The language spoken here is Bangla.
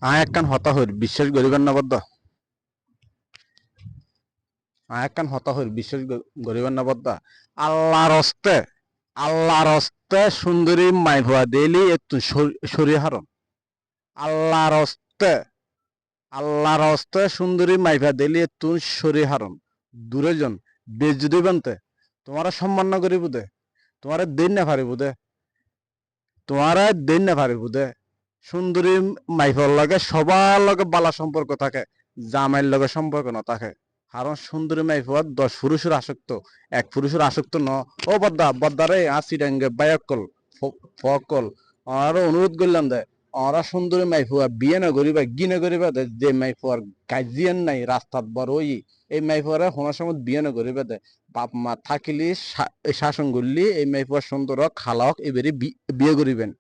একখান হতা হইল বিশ্বাস করিবেন না বদ্ধ। একখান হতা হইল বিশ্বাস করিবেন না বদ্ধ। আল্লাহর হস্তে আল্লাহর হস্তে সুন্দরী মাই ভুয়া দিলি একটু সরিয়ে হারন। আল্লাহর হস্তে আল্লাহর হস্তে সুন্দরী মাইভা দিলি একটু সরিয়ে হারন। দূরে জন বেজ যদি বানতে তোমারা সম্মান না করিব দে, তোমারা দিন না পারিব দে, তোমারা দিন না পারিব দে। সুন্দরী মাইফর লগে সবার লগে বালা সম্পর্ক থাকে, জামাইয়ের লগে সম্পর্ক না থাকে। কারণ সুন্দরী মাইফর 10 পুরুষের আসক্ত, এক পুরুষের আসক্ত ন। ও বদ্দা বদ্দারে আসি ডাঙ্গে বায়কল ফকল আরো অনুরোধ করলাম দে, ওরা সুন্দরী মাইফুয়া বিয়ে না করিবা গিনে করিবা দে, যে মাইফুয়ার গাইজিয়ান নাই রাস্তাত বড় ওই এই মাইফুয়ারে হোনার সময় বিয়ে না করিবা দে। বাপ মা থাকিলি শাসন করলি এই মাইফুয়ার সুন্দর খালাওক এবারে বিয়ে করিবেন।